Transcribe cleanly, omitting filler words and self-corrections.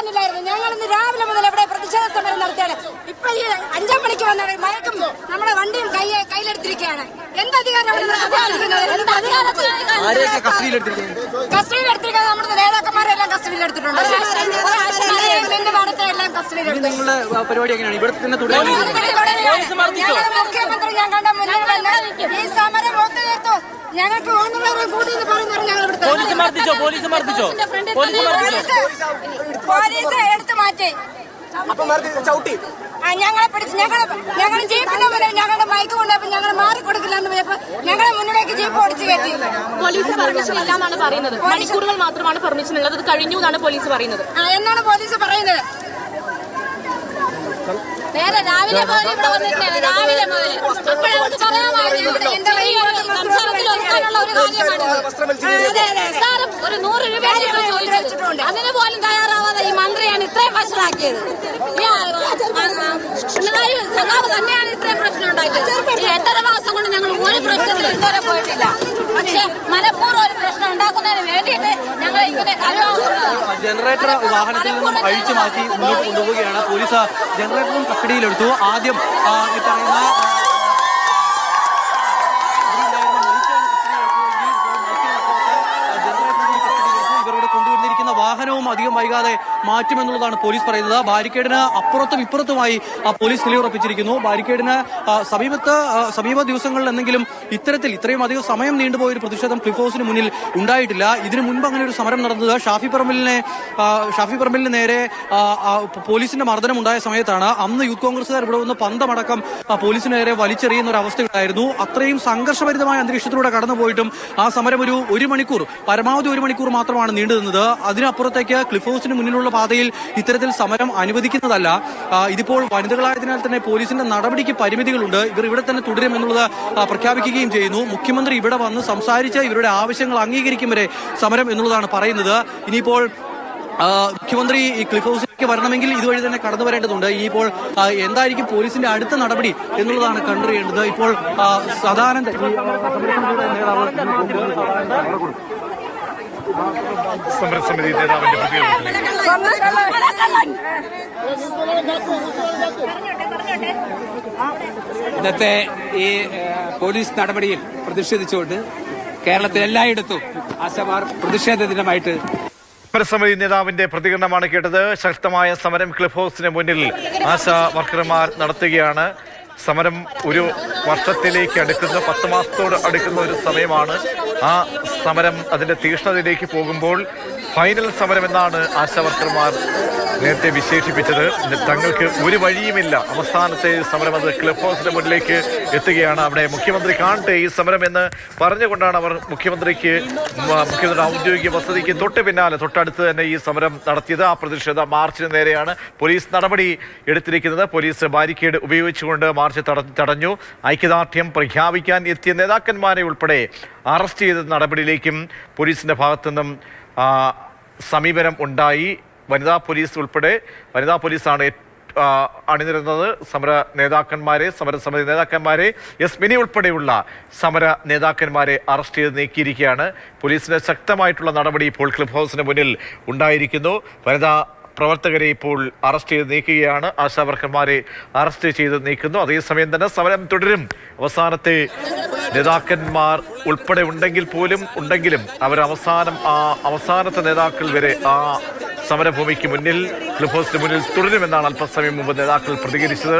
വന്നില്ലായിരുന്നു. ഞങ്ങൾ ഇന്ന് രാവിലെ മുതൽ ഇവിടെ പ്രതിഷേധ സമരം നടത്തിയാണ്. ഇപ്പൊ ഈ 5 മണിക്ക് വന്നവർ മയക്കും നമ്മുടെ വണ്ടിയും കയ്യിലെടുത്തിരിക്കുകയാണ്. എന്തധികാരം കസ്റ്റഡിയിലെടുത്തിരിക്കുന്നത്? നമ്മുടെ നേതാക്കന്മാരെല്ലാം കസ്റ്റഡിയിലെടുത്തിട്ടുണ്ട്. എന്റെ ഭാഗത്തെ എല്ലാം കസ്റ്റഡിയിലെടുത്തു. മുഖ്യമന്ത്രി ഞാൻ കണ്ട മുന്നിൽ വന്ന് ഈ സമരം ഒത്തുതീർത്തു. ഞങ്ങൾക്ക് ഒന്നുള്ളവരും കൂടി എന്ന് പറയുന്നവർ ഞങ്ങൾ പോലീസ് എടുത്തു മാറ്റി. ഞങ്ങളെ പിടിച്ച് ഞങ്ങൾ ജീപ്പിന്റെ മുന്നിൽ ഞങ്ങളുടെ ബൈക്ക് കൊണ്ടുപോയപ്പോൾ ഞങ്ങൾ മാറിക്കൊടുക്കില്ലെന്ന് പോയപ്പോൾ ഞങ്ങളെ മുന്നിലേക്ക് ജീപ്പ് ഓടിച്ചു കയറ്റി. പോലീസ് പെർമിഷൻ ഇല്ല എന്നാണ് പറയുന്നത്. മണിക്കൂറുകൾ മാത്രമാണ് പെർമിഷൻ ഉള്ളത്. അത് കഴിഞ്ഞു എന്നാണ് പോലീസ് പറയുന്നത്. എന്നാണ് പോലീസ് പറയുന്നത്. നേരെ രാവിലെ മുതൽ ഇവിടെ വന്നിട്ടാണ്. രാവിലെ മുതൽ സംസാരത്തിൽ ഒരുക്കാനുള്ള ഒരു കാര്യമാണ്. ഒരു 100 രൂപ ചോദിച്ചിട്ടുണ്ട്. അതിന് പോലും തയ്യാറാവാതെ ഈ മന്ത്രിയാണ് ഇത്രയും വഷളാക്കിയത്. പിണറായി സഖാവ് തന്നെയാണ് ഇത്രയും പ്രശ്നം ഉണ്ടാക്കിയത്. ഈ 8.5 മാസം കൊണ്ട് ഞങ്ങൾ ഒരു പ്രശ്നത്തിൽ ഇതുവരെ പോയിട്ടില്ല. പക്ഷെ മനഃപൂർവ്വം ഒരു പ്രശ്നം ഉണ്ടാക്കുന്നതിന് വേണ്ടിയിട്ട് ഞങ്ങൾ ഇങ്ങനെ ജനറേറ്റർ വാഹനത്തിൽ നിന്നും അഴിച്ചു മാറ്റി മുന്നോട്ട് കൊണ്ടുപോവുകയാണ്. പോലീസ് ജനറേറ്ററും കസ്റ്റഡിയിലെടുത്തു. ആദ്യം ഈ പറയുന്ന വാഹനവും അധികം വൈകാതെ മാറ്റുമെന്നുള്ളതാണ് പോലീസ് പറയുന്നത്. ബാരിക്കേഡിന് അപ്പുറത്തും ഇപ്പുറത്തുമായി പോലീസ് നിലയുറപ്പിച്ചിരിക്കുന്നു. ബാരിക്കേഡിന് സമീപ ദിവസങ്ങളിൽ എന്തെങ്കിലും ഇത്രയും അധികം സമയം നീണ്ടുപോയ ഒരു പ്രതിഷേധം ക്ലിഫ് ഹൗസിന് മുന്നിൽ ഉണ്ടായിട്ടില്ല. ഇതിനു മുൻപ് അങ്ങനെ ഒരു സമരം നടന്നത് ഷാഫി പറമ്പിലിന് നേരെ പോലീസിന്റെ മർദ്ദനം ഉണ്ടായ സമയത്താണ്. അന്ന് യൂത്ത് കോൺഗ്രസുകാർ ഇവിടെ വന്ന് പന്തമടക്കം പോലീസിന് നേരെ വലിച്ചെറിയുന്ന ഒരു അവസ്ഥയുണ്ടായിരുന്നു. അത്രയും സംഘർഷഭരിതമായ അന്തരീക്ഷത്തിലൂടെ കടന്നുപോയിട്ടും ആ സമരം ഒരു മണിക്കൂർ, പരമാവധി 1 മണിക്കൂർ മാത്രമാണ് നീണ്ടു നിന്നത്. അതിനപ്പുറത്തേക്ക് ക്ലിഫ് ഹൗസിന് മുന്നിലുള്ള പാതയിൽ ഇത്തരത്തിൽ സമരം അനുവദിക്കുന്നതല്ല. ഇതിപ്പോൾ വനിതകളായതിനാൽ തന്നെ പോലീസിന്റെ നടപടിക്ക് പരിമിതികളുണ്ട്. ഇവർ ഇവിടെ തന്നെ തുടരും എന്നുള്ളത് പ്രഖ്യാപിക്കുകയും ചെയ്യുന്നു. മുഖ്യമന്ത്രി ഇവിടെ വന്ന് സംസാരിച്ച് ഇവരുടെ ആവശ്യങ്ങൾ അംഗീകരിക്കും വരെ സമരം എന്നുള്ളതാണ് പറയുന്നത്. ഇനിയിപ്പോൾ മുഖ്യമന്ത്രി ഈ ക്ലിഫ് ഹൗസിലേക്ക് വരണമെങ്കിൽ ഇതുവഴി തന്നെ കടന്നു വരേണ്ടതുണ്ട്. ഇനിയിപ്പോൾ എന്തായിരിക്കും പോലീസിന്റെ അടുത്ത നടപടി എന്നുള്ളതാണ് കണ്ടറിയേണ്ടത്. ഇപ്പോൾ സദാനന്ദ സമരസമിതി നേതാവിന്റെ ഇന്നത്തെ ഈ പോലീസ് നടപടിയിൽ പ്രതിഷേധിച്ചുകൊണ്ട് കേരളത്തിൽ എല്ലായിടത്തും ആശമാർ പ്രതിഷേധ ദിനമായിട്ട് സമരസമിതി നേതാവിന്റെ പ്രതികരണമാണ് കേട്ടത്. ശക്തമായ സമരം ക്ലിഫ് ഹൗസിന് മുന്നിൽ ആശാ വർക്കർമാർ നടത്തുകയാണ്. സമരം 1 വർഷത്തിലേക്ക് അടുക്കുന്ന 10 മാസത്തോട് അടുക്കുന്ന ഒരു സമയമാണ്. ആ സമരം അതിന്റെ തീക്ഷ്ണതയിലേക്ക് പോകുമ്പോൾ ഫൈനൽ സമരം എന്നാണ് ആശാവർക്കർമാർ നേരത്തെ വിശേഷിപ്പിച്ചത്. തങ്ങൾക്ക് ഒരു വഴിയുമില്ല. അവസാനത്തെ സമരം അത് ക്ലിഫ് ഹൗസിന്റെ മുന്നിലേക്ക് എത്തുകയാണ്. അവിടെ മുഖ്യമന്ത്രി കാണട്ടെ ഈ സമരം എന്ന് പറഞ്ഞുകൊണ്ടാണ് അവർ മുഖ്യമന്ത്രിയുടെ ഔദ്യോഗിക വസതിക്ക് തൊട്ടടുത്ത് തന്നെ ഈ സമരം നടത്തിയത്. ആ പ്രതിഷേധ മാർച്ചിന് നേരെയാണ് പോലീസ് നടപടി എടുത്തിരിക്കുന്നത്. പോലീസ് ബാരിക്കേഡ് ഉപയോഗിച്ചുകൊണ്ട് മാർച്ച് തടഞ്ഞു. ഐക്യദാർഢ്യം പ്രഖ്യാപിക്കാൻ എത്തിയ നേതാക്കന്മാരെ ഉൾപ്പെടെ അറസ്റ്റ് ചെയ്ത നടപടിയിലേക്കും പോലീസിന്റെ ഭാഗത്തുനിന്നും സമീപനം ഉണ്ടായി. വനിതാ പോലീസാണ് അണിനിരുന്നത്. സമരസമിതി നേതാക്കന്മാരെ യസ്മിനി ഉൾപ്പെടെയുള്ള സമര നേതാക്കന്മാരെ അറസ്റ്റ് ചെയ്ത് നീക്കിയിരിക്കുകയാണ്. പോലീസിന്റെ ശക്തമായിട്ടുള്ള നടപടി ഇപ്പോൾ ക്ലിഫ് ഹൗസിന് മുന്നിൽ ഉണ്ടായിരിക്കുന്നു. വനിതാ പ്രവർത്തകരെ ഇപ്പോൾ അറസ്റ്റ് ചെയ്ത് നീക്കുകയാണ്. ആശാവർക്കർമാരെ അറസ്റ്റ് ചെയ്ത് നീക്കുന്നു. അതേസമയം തന്നെ സമരം തുടരും. അവസാനത്തെ നേതാക്കന്മാർ ഉൾപ്പെടെ ഉണ്ടെങ്കിലും അവർ അവസാനത്തെ നേതാക്കൾ വരെ ആ സമരഭൂമിക്ക് മുന്നിൽ ക്ലിഫ് ഹൗസിന് മുന്നിൽ തുടരുമെന്നാണ് അല്പസമയം മുമ്പ് നേതാക്കൾ പ്രതികരിച്ചത്.